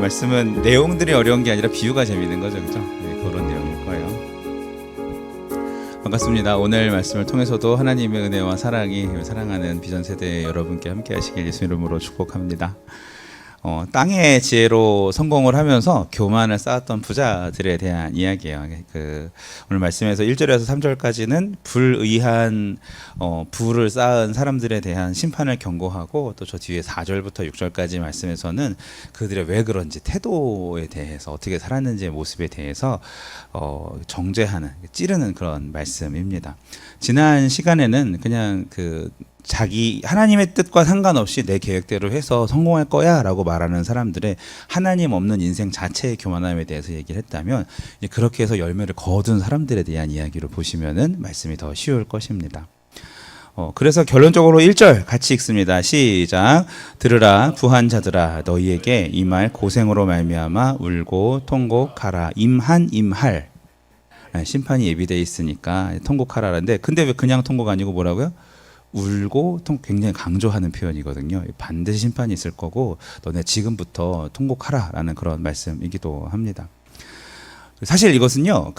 말씀은 내용들이 어려운 게 아니라 비유가 재미있는 거죠, 그죠? 네, 그런 내용일 거예요. 반갑습니다. 오늘 말씀을 통해서도 하나님의 은혜와 사랑이 사랑하는 비전 세대 여러분께 함께 하시길 예수 이름으로 축복합니다. 땅의 지혜로 성공을 하면서 교만을 쌓았던 부자들에 대한 이야기예요. 오늘 말씀에서 1절에서 3절까지는 불의한 부를 쌓은 사람들에 대한 심판을 경고하고, 또 저 뒤에 4절부터 6절까지 말씀에서는 그들의 왜 그런지 태도에 대해서, 어떻게 살았는지의 모습에 대해서 정죄하는, 찌르는 그런 말씀입니다. 지난 시간에는 그냥 자기 하나님의 뜻과 상관없이 내 계획대로 해서 성공할 거야 라고 말하는 사람들의 하나님 없는 인생 자체의 교만함에 대해서 얘기를 했다면, 이제 그렇게 해서 열매를 거둔 사람들에 대한 이야기로 보시면은 말씀이 더 쉬울 것입니다. 그래서 결론적으로 1절 같이 읽습니다. 시작. 들으라 부한 자들아, 너희에게 이 말 고생으로 말미암아 울고 통곡하라. 임할 심판이 예비되어 있으니까 통곡하라는데, 근데 왜 그냥 통곡 아니고 뭐라고요? 울고 굉장히 강조하는 표현이거든요. 반드시 심판이 있을 거고 너네 지금부터 통곡하라라는 그런 말씀이기도 합니다. 사실 이것은요,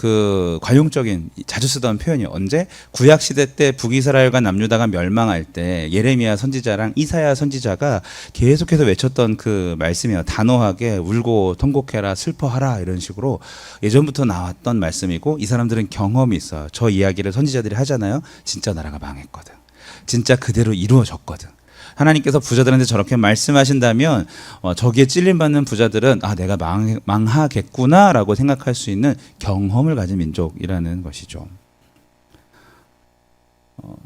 관용적인 자주 쓰던 표현이 언제 구약 시대 때 북이스라엘과 남유다가 멸망할 때 예레미야 선지자랑 이사야 선지자가 계속해서 외쳤던 그 말씀이에요. 단호하게 울고 통곡해라, 슬퍼하라, 이런 식으로 예전부터 나왔던 말씀이고, 이 사람들은 경험이 있어요. 저 이야기를 선지자들이 하잖아요. 진짜 나라가 망했거든. 진짜 그대로 이루어졌거든. 하나님께서 부자들한테 저렇게 말씀하신다면 저기에 찔림받는 부자들은 내가 망하겠구나 라고 생각할 수 있는 경험을 가진 민족이라는 것이죠.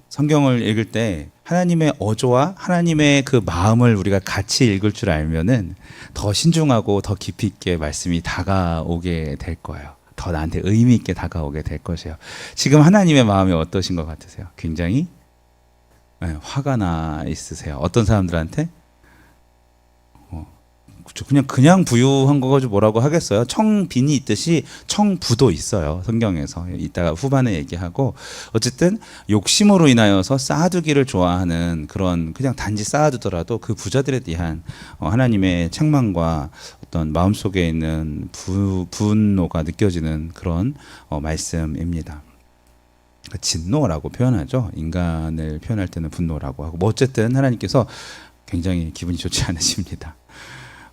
성경을 읽을 때 하나님의 어조와 하나님의 그 마음을 우리가 같이 읽을 줄 알면은 더 신중하고 더 깊이 있게 말씀이 다가오게 될 거예요. 더 나한테 의미 있게 다가오게 될 것이에요. 지금 하나님의 마음이 어떠신 것 같으세요? 굉장히 화가 나 있으세요. 어떤 사람들한테? 그냥 부유한 거 가지고 뭐라고 하겠어요? 청빈이 있듯이 청부도 있어요. 성경에서. 이따가 후반에 얘기하고, 어쨌든 욕심으로 인하여서 쌓아두기를 좋아하는 그런, 그냥 단지 쌓아두더라도 그 부자들에 대한 하나님의 책망과 어떤 마음속에 있는 분노가 느껴지는 그런 말씀입니다. 진노라고 표현하죠. 인간을 표현할 때는 분노라고 하고, 어쨌든 하나님께서 굉장히 기분이 좋지 않으십니다.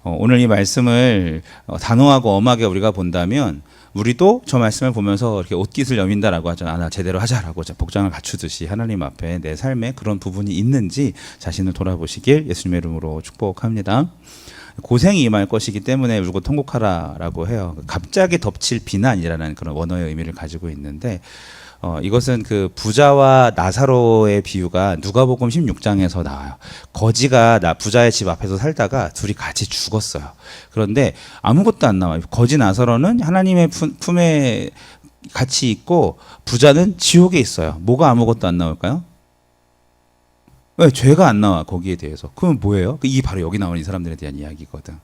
오늘 이 말씀을 단호하고 엄하게 우리가 본다면, 우리도 저 말씀을 보면서 이렇게 옷깃을 여민다라고 하잖아요. 나 제대로 하자라고 복장을 갖추듯이 하나님 앞에 내 삶에 그런 부분이 있는지 자신을 돌아보시길 예수님의 이름으로 축복합니다. 고생이 임할 것이기 때문에 울고 통곡하라라고 해요. 갑자기 덮칠 비난이라는 그런 원어의 의미를 가지고 있는데, 이것은 그 부자와 나사로의 비유가 누가복음 16장에서 나와요. 거지가 부자의 집 앞에서 살다가 둘이 같이 죽었어요. 그런데 아무것도 안 나와요. 거지 나사로는 하나님의 품에 같이 있고, 부자는 지옥에 있어요. 뭐가 아무것도 안 나올까요? 왜 죄가 안 나와, 거기에 대해서. 그럼 뭐예요? 이 바로 여기 나오는 이 사람들에 대한 이야기거든.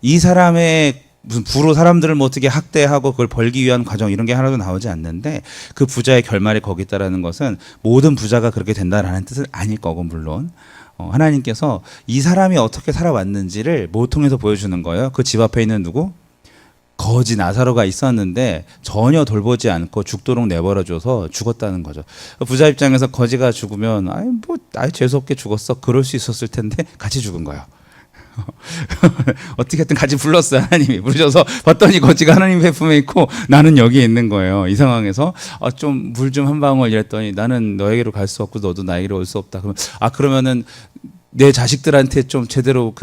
이 사람의 무슨 부로 사람들을 뭐 어떻게 학대하고 그걸 벌기 위한 과정, 이런 게 하나도 나오지 않는데, 그 부자의 결말이 거기 있다라는 것은 모든 부자가 그렇게 된다라는 뜻은 아닐 거고, 물론 하나님께서 이 사람이 어떻게 살아왔는지를 모통해서 보여주는 거예요. 그 집 앞에 있는 누구? 거지 나사로가 있었는데 전혀 돌보지 않고 죽도록 내버려줘서 죽었다는 거죠. 부자 입장에서 거지가 죽으면 재수없게 죽었어, 그럴 수 있었을 텐데 같이 죽은 거예요. 어떻게든 같이 불렀어요. 하나님이 부르셔서 봤더니 거지가 하나님 품에 있고 나는 여기에 있는 거예요. 이 상황에서 좀 물 좀 한 방울 이랬더니, 나는 너에게로 갈 수 없고 너도 나에게로 올 수 없다. 그러면은 내 자식들한테 좀 제대로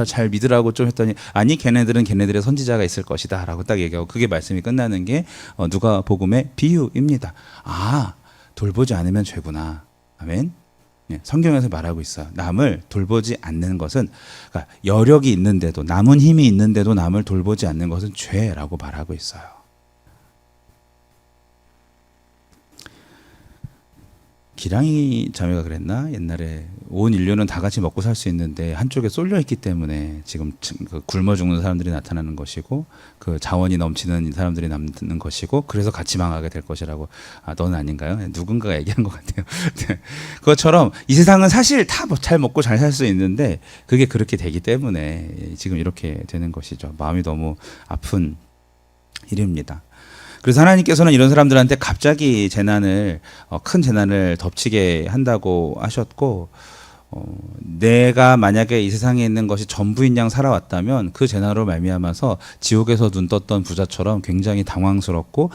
잘 믿으라고 좀 했더니, 아니 걔네들은 걔네들의 선지자가 있을 것이다 라고 딱 얘기하고, 그게 말씀이 끝나는 게 누가복음의 비유입니다. 돌보지 않으면 죄구나. 아멘. 성경에서 말하고 있어요. 남을 돌보지 않는 것은, 그러니까 여력이 있는데도, 남은 힘이 있는데도 남을 돌보지 않는 것은 죄라고 말하고 있어요. 기랑이 자매가 그랬나? 옛날에 온 인류는 다 같이 먹고 살 수 있는데 한쪽에 쏠려 있기 때문에 지금 그 굶어 죽는 사람들이 나타나는 것이고 그 자원이 넘치는 사람들이 남는 것이고 그래서 같이 망하게 될 것이라고 너는 아닌가요? 누군가가 얘기한 것 같아요. 네. 그것처럼 이 세상은 사실 다 잘 먹고 잘 살 수 있는데 그게 그렇게 되기 때문에 지금 이렇게 되는 것이죠. 마음이 너무 아픈 일입니다. 그래서 하나님께서는 이런 사람들한테 갑자기 큰 재난을 덮치게 한다고 하셨고, 내가 만약에 이 세상에 있는 것이 전부인 양 살아왔다면 그 재난으로 말미암아서 지옥에서 눈 떴던 부자처럼 굉장히 당황스럽고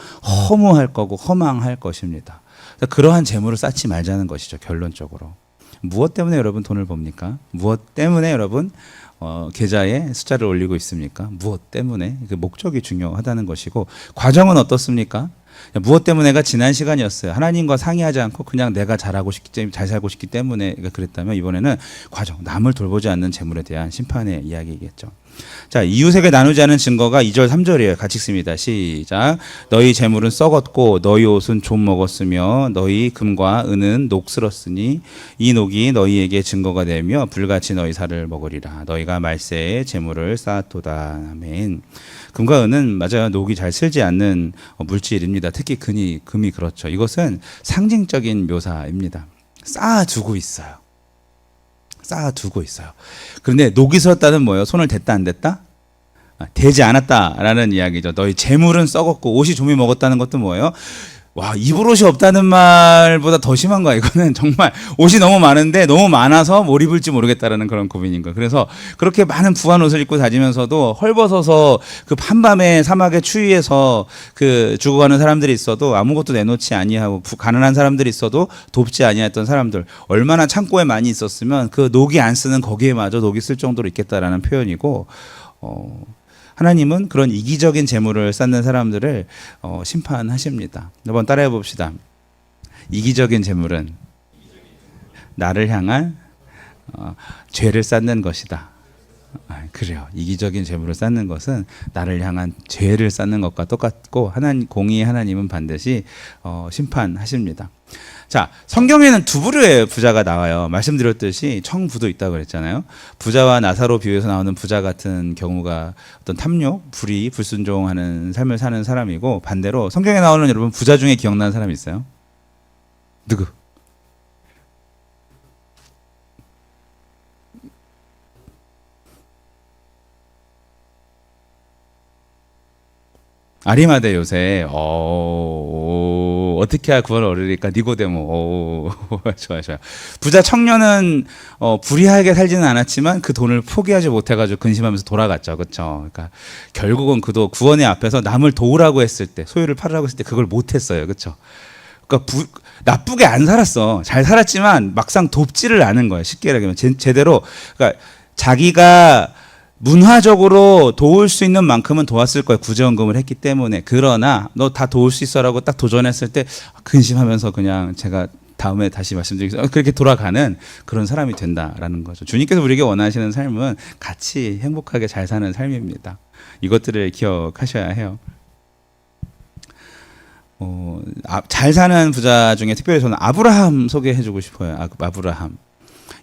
허무할 거고 허망할 것입니다. 그러한 재물을 쌓지 말자는 것이죠, 결론적으로. 무엇 때문에 여러분 돈을 법니까? 무엇 때문에 여러분 계좌에 숫자를 올리고 있습니까? 무엇 때문에? 그 목적이 중요하다는 것이고, 과정은 어떻습니까? 무엇 때문에가 지난 시간이었어요. 하나님과 상의하지 않고 그냥 내가 잘 살고 싶기 때문에 그랬다면, 이번에는 과정, 남을 돌보지 않는 재물에 대한 심판의 이야기겠죠. 자, 이웃에게 나누지 않은 증거가 2절 3절이에요. 같이 읽습니다. 시작. 너희 재물은 썩었고 너희 옷은 좀 먹었으며 너희 금과 은은 녹슬었으니 이 녹이 너희에게 증거가 되며 불같이 너희 살을 먹으리라. 너희가 말세에 재물을 쌓았도다. 아멘. 금과 은은 맞아요. 녹이 잘 슬지 않는 물질입니다. 특히 금이 그렇죠. 이것은 상징적인 묘사입니다. 쌓아두고 있어요. 그런데 녹이 슬었다는 뭐예요? 손을 댔다 안 댔다? 대지 않았다라는 이야기죠. 너희 재물은 썩었고 옷이 좀이 먹었다는 것도 뭐예요? 와, 입을 옷이 없다는 말보다 더 심한 거야. 이거는 정말 옷이 너무 많은데 너무 많아서 뭘 입을지 모르겠다라는 그런 고민인 거예요. 그래서 그렇게 많은 부한 옷을 입고 다니면서도 헐벗어서 그 한밤에 사막의 추위에서 그 죽어가는 사람들이 있어도 아무것도 내놓지 아니하고, 가난한 사람들이 있어도 돕지 아니했던 사람들, 얼마나 창고에 많이 있었으면 그 녹이 안 쓰는 거기에마저 녹이 쓸 정도로 있겠다라는 표현이고, 하나님은 그런 이기적인 재물을 쌓는 사람들을 심판하십니다. 한번 따라해 봅시다. 이기적인 재물은 나를 향한 죄를 쌓는 것이다. 그래요. 이기적인 재물을 쌓는 것은 나를 향한 죄를 쌓는 것과 똑같고, 공의의 하나님은 반드시 심판하십니다. 자, 성경에는 두 부류의 부자가 나와요. 말씀드렸듯이 청부도 있다고 그랬잖아요. 부자와 나사로 비유해서 나오는 부자 같은 경우가 어떤 탐욕, 불의, 불순종하는 삶을 사는 사람이고, 반대로 성경에 나오는 여러분 부자 중에 기억나는 사람이 있어요? 누구? 아리마대 요새 어떻게 해야 구원을 얻으리까? 니고데모. 좋아요. 부자 청년은 불의하게 살지는 않았지만 그 돈을 포기하지 못해가지고 근심하면서 돌아갔죠. 그렇죠? 그러니까 결국은 그도 구원의 앞에서 남을 도우라고 했을 때, 소유를 팔으라고 했을 때 그걸 못했어요. 그렇죠? 그러니까 나쁘게 안 살았어. 잘 살았지만 막상 돕지를 않은 거예요. 쉽게 얘기하면 제대로, 그러니까 자기가 문화적으로 도울 수 있는 만큼은 도왔을 거예요. 구제원금을 했기 때문에. 그러나 너 다 도울 수 있어라고 딱 도전했을 때 근심하면서 그냥, 제가 다음에 다시 말씀드리겠습니다, 그렇게 돌아가는 그런 사람이 된다라는 거죠. 주님께서 우리에게 원하시는 삶은 같이 행복하게 잘 사는 삶입니다. 이것들을 기억하셔야 해요. 잘 사는 부자 중에 특별히 저는 아브라함 소개해주고 싶어요. 아브라함.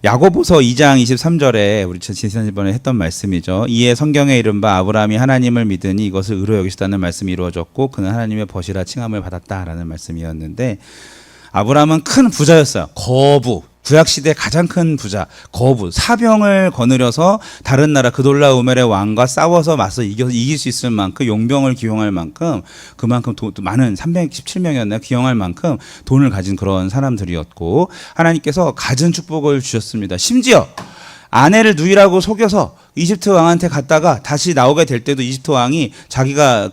야고보서 2장 23절에 우리 지난번에 했던 말씀이죠. 이에 성경에 이른바 아브라함이 하나님을 믿으니 이것을 의로 여기시다는 말씀이 이루어졌고 그는 하나님의 벗이라 칭함을 받았다라는 말씀이었는데, 아브라함은 큰 부자였어요. 구약시대 가장 큰 부자, 사병을 거느려서 다른 나라 그돌라오멜의 왕과 싸워서 맞서 이길 수 있을 만큼, 용병을 기용할 만큼, 그만큼 많은 317명이었나요? 기용할 만큼 돈을 가진 그런 사람들이었고, 하나님께서 가진 축복을 주셨습니다. 심지어 아내를 누이라고 속여서 이집트 왕한테 갔다가 다시 나오게 될 때도 이집트 왕이 자기가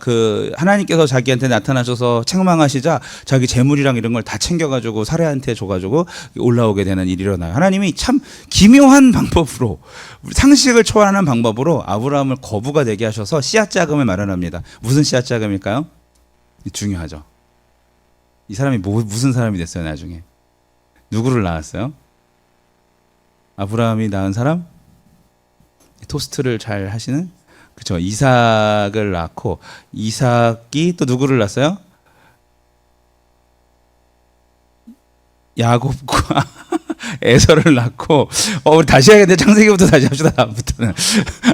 하나님께서 자기한테 나타나셔서 책망하시자 자기 재물이랑 이런 걸 다 챙겨가지고 사례한테 줘가지고 올라오게 되는 일이 일어나요. 하나님이 참 기묘한 방법으로, 상식을 초월하는 방법으로 아브라함을 거부가 되게 하셔서 씨앗 자금을 마련합니다. 무슨 씨앗 자금일까요? 중요하죠. 이 사람이 무슨 사람이 됐어요? 나중에 누구를 낳았어요? 아브라함이 낳은 사람? 토스트를 잘 하시는, 그렇죠, 이삭을 낳고, 이삭이 또 누구를 낳았어요? 야곱과 에서를 낳고 우리 다시 해야겠네. 창세기부터 다시 합시다. 다음부터는.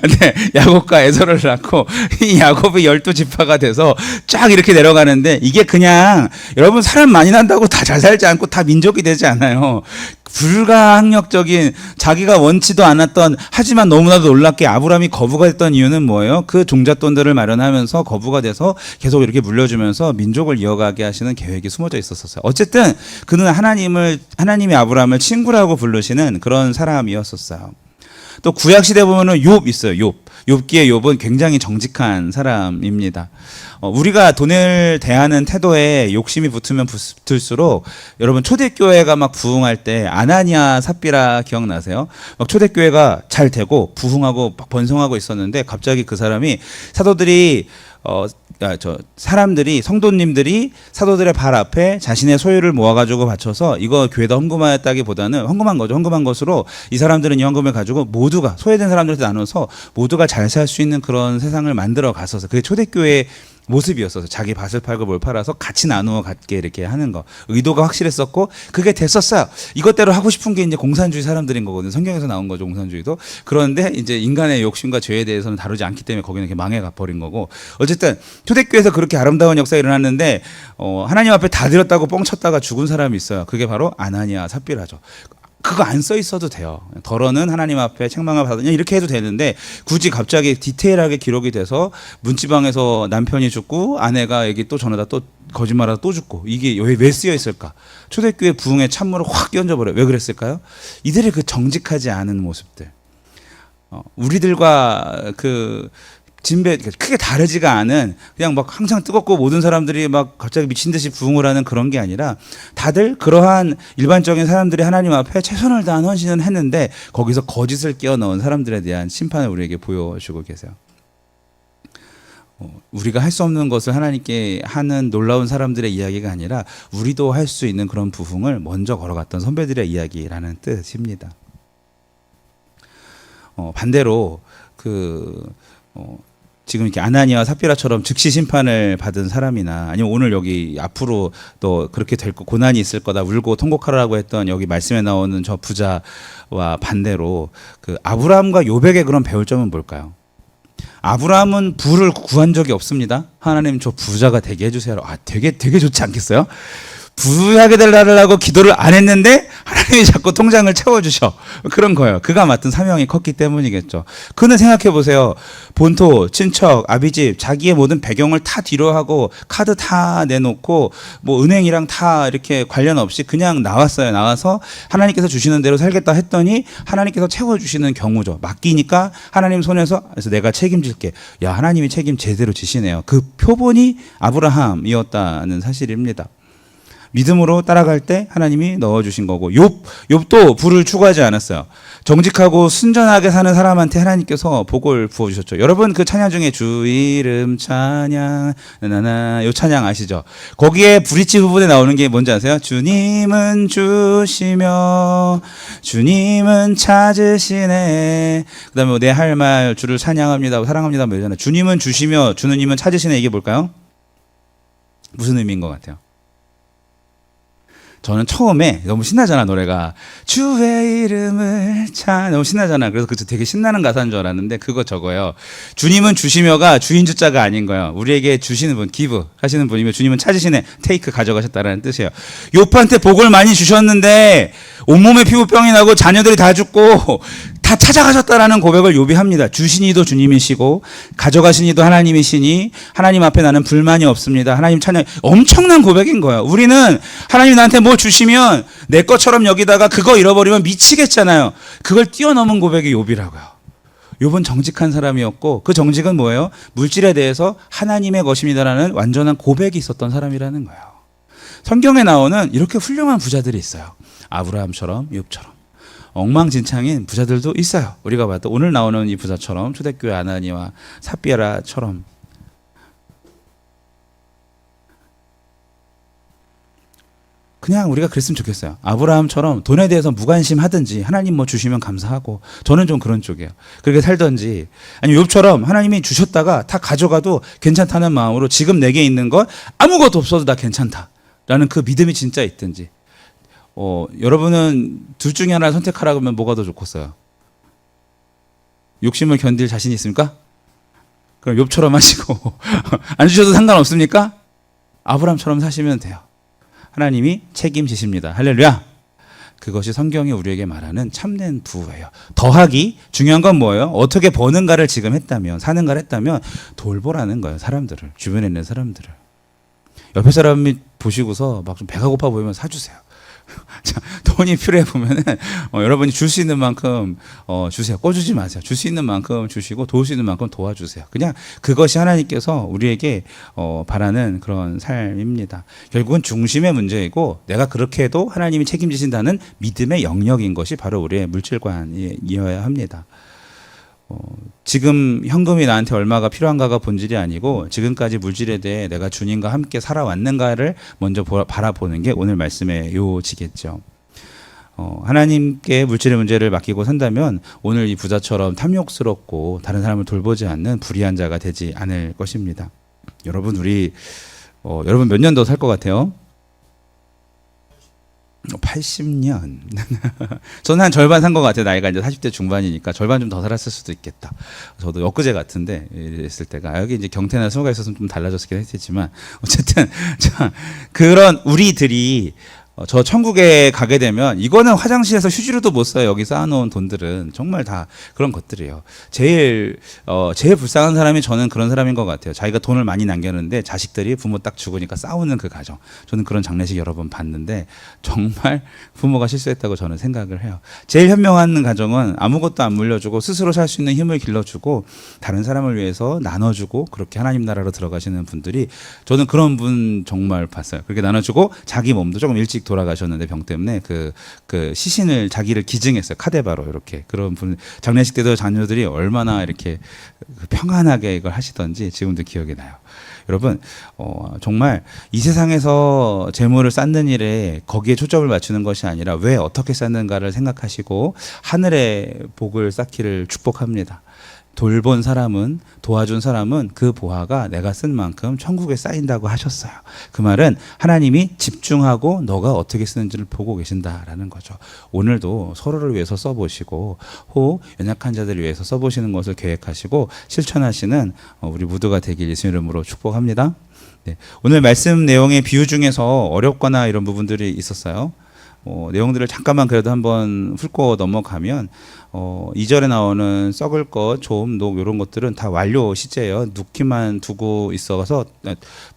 근데 야곱과 에서를 낳고 이 야곱이 12지파가 돼서 쫙 이렇게 내려가는데 이게 그냥 여러분 사람 많이 난다고 다 잘 살지 않고 다 민족이 되지 않아요. 불가항력적인 자기가 원치도 않았던 하지만 너무나도 놀랍게 아브라함이 거부가 됐던 이유는 뭐예요? 그 종잣돈들을 마련하면서 거부가 돼서 계속 이렇게 물려주면서 민족을 이어가게 하시는 계획이 숨어져 있었어요. 어쨌든 그는 하나님이 아브라함을 친구라고 부르시는 그런 사람이었었어요. 또 구약 시대 보면은 욥 있어요. 욥기의 욥은 굉장히 정직한 사람입니다. 우리가 돈을 대하는 태도에 욕심이 붙으면 붙을수록 여러분 초대교회가 막 부흥할 때 아나니아 삽비라 기억나세요? 막 초대교회가 잘 되고 부흥하고 막 번성하고 있었는데 갑자기 그 사람이 성도님들이 사도들의 발 앞에 자신의 소유를 모아가지고 바쳐서 이거 교회다 헌금하였다기보다는 헌금한 것으로 이 사람들은 이 헌금을 가지고 모두가 소외된 사람들한테 나눠서 모두가 잘 살 수 있는 그런 세상을 만들어 갔어서 그게 초대교회의 모습이었어서 자기 밭을 팔고 뭘 팔아서 같이 나누어 갖게 이렇게 하는 거 의도가 확실했었고 그게 됐었어요. 이것대로 하고 싶은 게 이제 공산주의 사람들인 거거든요. 성경에서 나온 거죠, 공산주의도. 그런데 이제 인간의 욕심과 죄에 대해서는 다루지 않기 때문에 거기는 이렇게 망해가 버린 거고 어쨌든 초대교회에서 그렇게 아름다운 역사가 일어났는데 하나님 앞에 다 드렸다고 뻥쳤다가 죽은 사람이 있어요. 그게 바로 아나니아 삽비라죠. 그거 안 써 있어도 돼요. 덜어는 하나님 앞에 책망을 받으냐 이렇게 해도 되는데 굳이 갑자기 디테일하게 기록이 돼서 문지방에서 남편이 죽고 아내가 여기 또 전화다 또 거짓말하다 또 죽고 이게 왜 쓰여 있을까? 초대교회 부흥의 찬물을 확 끼얹어버려요. 왜 그랬을까요? 이들의 그 정직하지 않은 모습들. 우리들과 크게 다르지가 않은 그냥 막 항상 뜨겁고 모든 사람들이 막 갑자기 미친 듯이 부흥을 하는 그런 게 아니라 다들 그러한 일반적인 사람들이 하나님 앞에 최선을 다한 헌신을 했는데 거기서 거짓을 끼워 넣은 사람들에 대한 심판을 우리에게 보여주고 계세요. 우리가 할 수 없는 것을 하나님께 하는 놀라운 사람들의 이야기가 아니라 우리도 할 수 있는 그런 부흥을 먼저 걸어갔던 선배들의 이야기라는 뜻입니다. 반대로 지금 이렇게 아나니아와 삽비라처럼 즉시 심판을 받은 사람이나 아니면 오늘 여기 앞으로 또 그렇게 될 고난이 있을 거다 울고 통곡하라고 했던 여기 말씀에 나오는 저 부자와 반대로 아브라함과 욥에게 그런 배울 점은 뭘까요? 아브라함은 부를 구한 적이 없습니다. 하나님 저 부자가 되게 해주세요. 되게 좋지 않겠어요? 부유하게 되려고 기도를 안 했는데 하나님이 자꾸 통장을 채워주셔. 그런 거예요. 그가 맡은 사명이 컸기 때문이겠죠. 그는 생각해 보세요. 본토, 친척, 아비집, 자기의 모든 배경을 다 뒤로하고 카드 다 내놓고 뭐 은행이랑 다 이렇게 관련 없이 그냥 나왔어요. 나와서 하나님께서 주시는 대로 살겠다 했더니 하나님께서 채워주시는 경우죠. 맡기니까 하나님 손에서 그래서 내가 책임질게. 야, 하나님이 책임 제대로 지시네요. 그 표본이 아브라함이었다는 사실입니다. 믿음으로 따라갈 때 하나님이 넣어주신 거고 욥도 부를 추구하지 않았어요. 정직하고 순전하게 사는 사람한테 하나님께서 복을 부어주셨죠. 여러분 그 찬양 중에 주 이름 찬양 나나나 요 찬양 아시죠? 거기에 브릿지 부분에 나오는 게 뭔지 아세요? 주님은 주시며 주님은 찾으시네. 그 다음에 내 할 말 주를 찬양합니다 사랑합니다 뭐 이러잖아요. 주님은 주시며 주님은 찾으시네. 이게 뭘까요? 무슨 의미인 것 같아요? 저는 처음에 너무 신나잖아 노래가 주의 이름을 너무 신나잖아. 그래서 되게 신나는 가사인 줄 알았는데 그거 저거예요. 주님은 주시며가 주인 주자가 아닌 거예요. 우리에게 주시는 분 기브 하시는 분이며 주님은 찾으시네 테이크 가져가셨다라는 뜻이에요. 욥한테 복을 많이 주셨는데 온몸에 피부병이 나고 자녀들이 다 죽고 다 찾아가셨다라는 고백을 욥이 합니다. 주신 이도 주님이시고 가져가신 이도 하나님이시니 하나님 앞에 나는 불만이 없습니다. 하나님 찬양. 엄청난 고백인 거예요. 우리는 하나님이 나한테 뭐 주시면 내 것처럼 여기다가 그거 잃어버리면 미치겠잖아요. 그걸 뛰어넘은 고백이 욥이라고요. 욥은 정직한 사람이었고 그 정직은 뭐예요? 물질에 대해서 하나님의 것입니다라는 완전한 고백이 있었던 사람이라는 거예요. 성경에 나오는 이렇게 훌륭한 부자들이 있어요. 아브라함처럼 욥처럼. 엉망진창인 부자들도 있어요. 우리가 봤던 오늘 나오는 이 부자처럼 초대교회 아나니와 삽비라처럼. 그냥 우리가 그랬으면 좋겠어요. 아브라함처럼 돈에 대해서 무관심하든지 하나님 뭐 주시면 감사하고 저는 좀 그런 쪽이에요. 그렇게 살든지 아니면 욥처럼 하나님이 주셨다가 다 가져가도 괜찮다는 마음으로 지금 내게 있는 것 아무것도 없어도 나 괜찮다라는 그 믿음이 진짜 있든지 여러분은 둘 중에 하나를 선택하라고 하면 뭐가 더 좋겠어요? 욕심을 견딜 자신 있습니까? 그럼 욥처럼 하시고 안 주셔도 상관없습니까? 아브라함처럼 사시면 돼요. 하나님이 책임지십니다. 할렐루야. 그것이 성경이 우리에게 말하는 참된 부예요. 더하기 중요한 건 뭐예요? 어떻게 버는가를 지금 했다면, 사는가를 했다면 돌보라는 거예요. 사람들을, 주변에 있는 사람들을. 옆에 사람이 보시고서 막 좀 배가 고파 보이면 사주세요. 자, 돈이 필요해 보면은 여러분이 줄 수 있는 만큼 주세요. 꺼주지 마세요. 줄 수 있는 만큼 주시고 도울 수 있는 만큼 도와주세요. 그냥 그것이 하나님께서 우리에게 바라는 그런 삶입니다. 결국은 중심의 문제이고 내가 그렇게 해도 하나님이 책임지신다는 믿음의 영역인 것이 바로 우리의 물질관이어야 합니다. 지금 현금이 나한테 얼마가 필요한가가 본질이 아니고 지금까지 물질에 대해 내가 주님과 함께 살아왔는가를 먼저 바라보는 게 오늘 말씀의 요지겠죠. 하나님께 물질의 문제를 맡기고 산다면 오늘 이 부자처럼 탐욕스럽고 다른 사람을 돌보지 않는 불의한 자가 되지 않을 것입니다. 여러분 여러분 몇 년 더 살 것 같아요? 80년. 저는 한 절반 산 것 같아요. 나이가 이제 40대 중반이니까 절반 좀 더 살았을 수도 있겠다. 저도 엊그제 같은데 있을 때가 여기 이제 경태나 수가 있었으면 좀 달라졌긴 했지만 어쨌든 자, 그런 우리들이 저 천국에 가게 되면 이거는 화장실에서 휴지로도 못 써요. 여기 쌓아놓은 돈들은 정말 다 그런 것들이에요. 제일 불쌍한 사람이 저는 그런 사람인 것 같아요. 자기가 돈을 많이 남겼는데 자식들이 부모 딱 죽으니까 싸우는 그 가정. 저는 그런 장례식 여러 번 봤는데 정말 부모가 실수했다고 저는 생각을 해요. 제일 현명한 가정은 아무것도 안 물려주고 스스로 살 수 있는 힘을 길러주고 다른 사람을 위해서 나눠주고 그렇게 하나님 나라로 들어가시는 분들이 저는 그런 분 정말 봤어요. 그렇게 나눠주고 자기 몸도 조금 일찍 돌아가셨는데 병 때문에 그 시신을 자기를 기증했어요. 카데바로 이렇게 그런 분 장례식 때도 자녀들이 얼마나 이렇게 평안하게 이걸 하시던지 지금도 기억이 나요. 여러분 정말 이 세상에서 재물을 쌓는 일에 거기에 초점을 맞추는 것이 아니라 왜 어떻게 쌓는가를 생각하시고 하늘의 복을 쌓기를 축복합니다. 돌본 사람은 도와준 사람은 그 보화가 내가 쓴 만큼 천국에 쌓인다고 하셨어요. 그 말은 하나님이 집중하고 너가 어떻게 쓰는지를 보고 계신다라는 거죠. 오늘도 서로를 위해서 써보시고 연약한 자들을 위해서 써보시는 것을 계획하시고 실천하시는 우리 모두가 되길 예수 이름으로 축복합니다. 네. 오늘 말씀 내용의 비유 중에서 어렵거나 이런 부분들이 있었어요. 내용들을 잠깐만 그래도 한번 훑고 넘어가면 2절에 나오는 썩을 것, 좀, 녹 이런 것들은 다 완료 시제예요. 눕기만 두고 있어서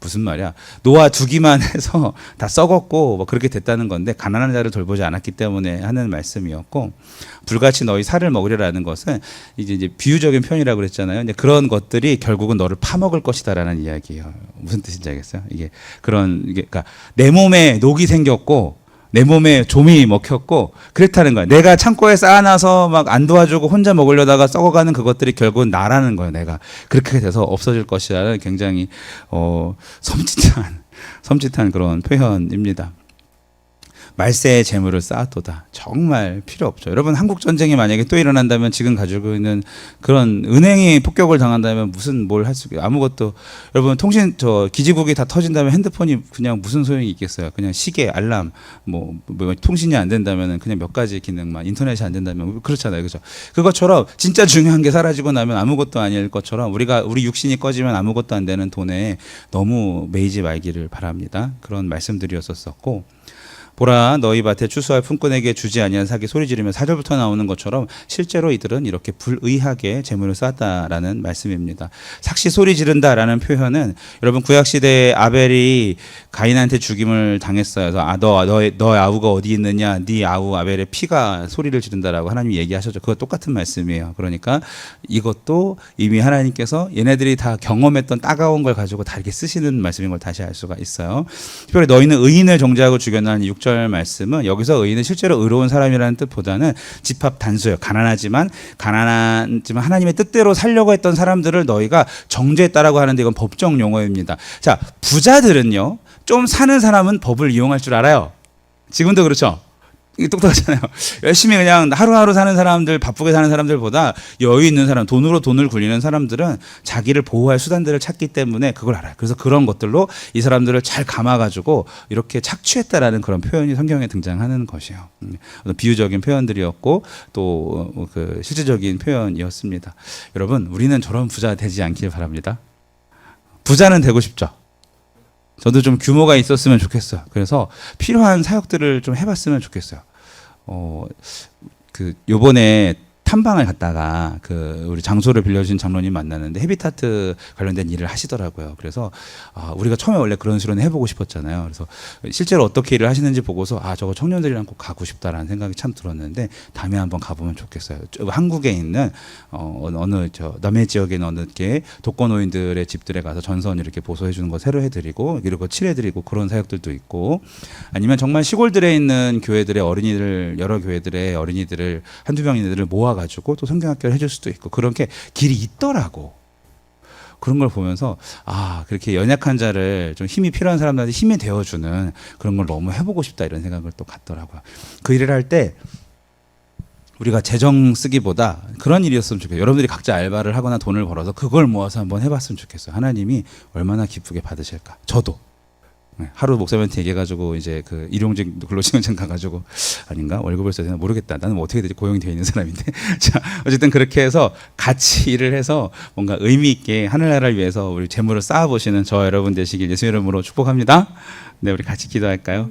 무슨 말이야? 놓아 두기만 해서 다 썩었고 뭐 그렇게 됐다는 건데 가난한 자를 돌보지 않았기 때문에 하는 말씀이었고 불같이 너희 살을 먹으려라는 것은 이제 비유적인 표현이라고 그랬잖아요. 근데 그런 것들이 결국은 너를 파먹을 것이다라는 이야기예요. 무슨 뜻인지 알겠어요? 이게 그러니까 내 몸에 녹이 생겼고 내 몸에 좀이 먹혔고 그랬다는 거야. 내가 창고에 쌓아놔서 막 안 도와주고 혼자 먹으려다가 썩어가는 그것들이 결국은 나라는 거예요. 내가 그렇게 돼서 없어질 것이라는 굉장히 섬찟한 그런 표현입니다. 말세의 재물을 쌓았도다. 정말 필요 없죠. 여러분 한국 전쟁이 만약에 또 일어난다면 지금 가지고 있는 그런 은행이 폭격을 당한다면 뭘 할 수 아무것도 여러분 기지국이 다 터진다면 핸드폰이 그냥 무슨 소용이 있겠어요. 그냥 시계, 알람, 뭐 통신이 안 된다면 그냥 몇 가지 기능만 인터넷이 안 된다면 그렇잖아요. 그죠? 그것처럼 진짜 중요한 게 사라지고 나면 아무것도 아닐 것처럼 우리 육신이 꺼지면 아무것도 안 되는 돈에 너무 매이지 말기를 바랍니다. 그런 말씀들이었었고 보라 너희 밭에 추수할 품꾼에게 주지 아니한 삭이 소리 지르며 4절부터 나오는 것처럼 실제로 이들은 이렇게 불의하게 재물을 쌓았다라는 말씀입니다. 삭시 소리 지른다라는 표현은 여러분 구약시대에 아벨이 가인한테 죽임을 당했어요. 그래서 너의 아우가 어디 있느냐 네 아우 아벨의 피가 소리를 지른다라고 하나님이 얘기하셨죠. 그거 똑같은 말씀이에요. 그러니까 이것도 이미 하나님께서 얘네들이 다 경험했던 따가운 걸 가지고 다 이렇게 쓰시는 말씀인 걸 다시 알 수가 있어요. 특별히 너희는 의인을 정죄하고 죽였나니 6절 말씀은 여기서 의인은 실제로 의로운 사람이라는 뜻보다는 집합 단수예요. 가난하지만 하나님의 뜻대로 살려고 했던 사람들을 너희가 정죄했다라고 하는데 이건 법정 용어입니다. 자, 부자들은요. 좀 사는 사람은 법을 이용할 줄 알아요. 지금도 그렇죠. 이게 똑똑하잖아요. 열심히 그냥 하루하루 사는 사람들, 바쁘게 사는 사람들보다 여유 있는 사람, 돈으로 돈을 굴리는 사람들은 자기를 보호할 수단들을 찾기 때문에 그걸 알아요. 그래서 그런 것들로 이 사람들을 잘 감아가지고 이렇게 착취했다라는 그런 표현이 성경에 등장하는 것이에요. 비유적인 표현들이었고 또 그 실질적인 표현이었습니다. 여러분, 우리는 저런 부자 되지 않길 바랍니다. 부자는 되고 싶죠. 저도 좀 규모가 있었으면 좋겠어요. 그래서 필요한 사역들을 좀 해봤으면 좋겠어요. 요번에 탐방을 갔다가 우리 장소를 빌려주신 장로님 만났는데 헤비타트 관련된 일을 하시더라고요. 그래서 우리가 처음에 원래 그런 수련을 해보고 싶었잖아요. 그래서 실제로 어떻게 일을 하시는지 보고서 저거 청년들이랑 꼭 가고 싶다라는 생각이 참 들었는데 다음에 한번 가보면 좋겠어요. 한국에 있는 어느 남해 지역에 있는 어느 게 독거노인들의 집들에 가서 전선 이렇게 보소해 주는 거 새로 해드리고 이렇게 칠해드리고 그런 사역들도 있고, 아니면 정말 시골들에 있는 교회들의 어린이들, 여러 교회들의 어린이들을 한두 명인들을 모아 가지고 또 성경학교를 해줄 수도 있고 그렇게 길이 있더라고. 그런 걸 보면서 그렇게 연약한 자를 좀 힘이 필요한 사람들한테 힘이 되어주는 그런 걸 너무 해보고 싶다 이런 생각을 또 갖더라고요. 그 일을 할 때 우리가 재정 쓰기보다 그런 일이었으면 좋겠어요. 여러분들이 각자 알바를 하거나 돈을 벌어서 그걸 모아서 한번 해봤으면 좋겠어요. 하나님이 얼마나 기쁘게 받으실까. 저도 하루 목사님한테 얘기해가지고 이제 일용직 근로지원증 가가지고 아닌가 월급을 써야 되나 모르겠다. 나는 뭐 어떻게 되지, 고용이 되어 있는 사람인데. 자, 어쨌든 그렇게 해서 같이 일을 해서 뭔가 의미 있게 하늘나라를 위해서 우리 재물을 쌓아보시는 저 여러분 되시길 예수 이름으로 축복합니다. 네, 우리 같이 기도할까요?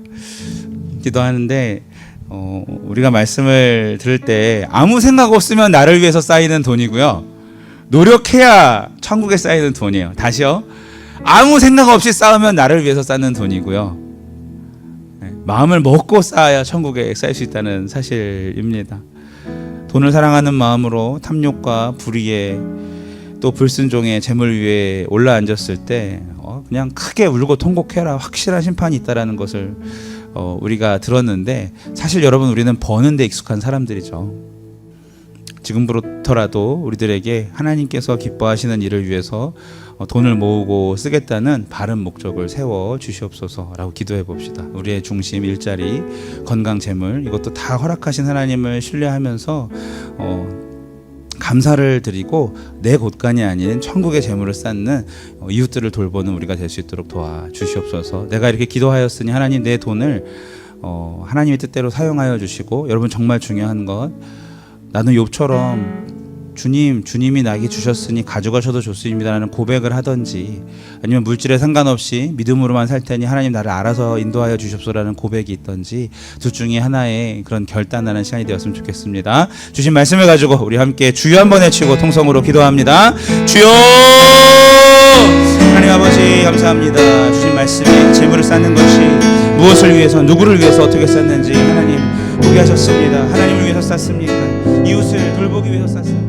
기도하는데 우리가 말씀을 들을 때 아무 생각 없으면 나를 위해서 쌓이는 돈이고요, 노력해야 천국에 쌓이는 돈이에요. 다시요. 아무 생각 없이 쌓으면 나를 위해서 쌓는 돈이고요, 마음을 먹고 쌓아야 천국에 쌓일 수 있다는 사실입니다. 돈을 사랑하는 마음으로 탐욕과 불의에 또 불순종의 재물 위에 올라앉았을 때 그냥 크게 울고 통곡해라, 확실한 심판이 있다라는 것을 우리가 들었는데, 사실 여러분, 우리는 버는 데 익숙한 사람들이죠. 지금부터라도 우리들에게 하나님께서 기뻐하시는 일을 위해서 돈을 모으고 쓰겠다는 바른 목적을 세워 주시옵소서라고 기도해 봅시다. 우리의 중심, 일자리, 건강, 재물, 이것도 다 허락하신 하나님을 신뢰하면서 감사를 드리고 내 곳간이 아닌 천국의 재물을 쌓는 이웃들을 돌보는 우리가 될 수 있도록 도와주시옵소서. 내가 이렇게 기도하였으니 하나님, 내 돈을 하나님의 뜻대로 사용하여 주시고, 여러분 정말 중요한 것, 나는 욥처럼 주님이 나에게 주셨으니 가져가셔도 좋습니다라는 고백을 하든지, 아니면 물질에 상관없이 믿음으로만 살 테니 하나님 나를 알아서 인도하여 주십소라는 고백이 있든지, 둘 중에 하나의 그런 결단하는 시간이 되었으면 좋겠습니다. 주신 말씀을 가지고 우리 함께 주여 한번 외치고 통성으로 기도합니다. 주여! 하나님 아버지 감사합니다. 주신 말씀에 재물을 쌓는 것이 무엇을 위해서, 누구를 위해서, 어떻게 쌓는지 하나님 보게 하셨습니다. 하나님을 위해서 쌓습니까? 이웃을 돌보기 위해서 쌓습니다.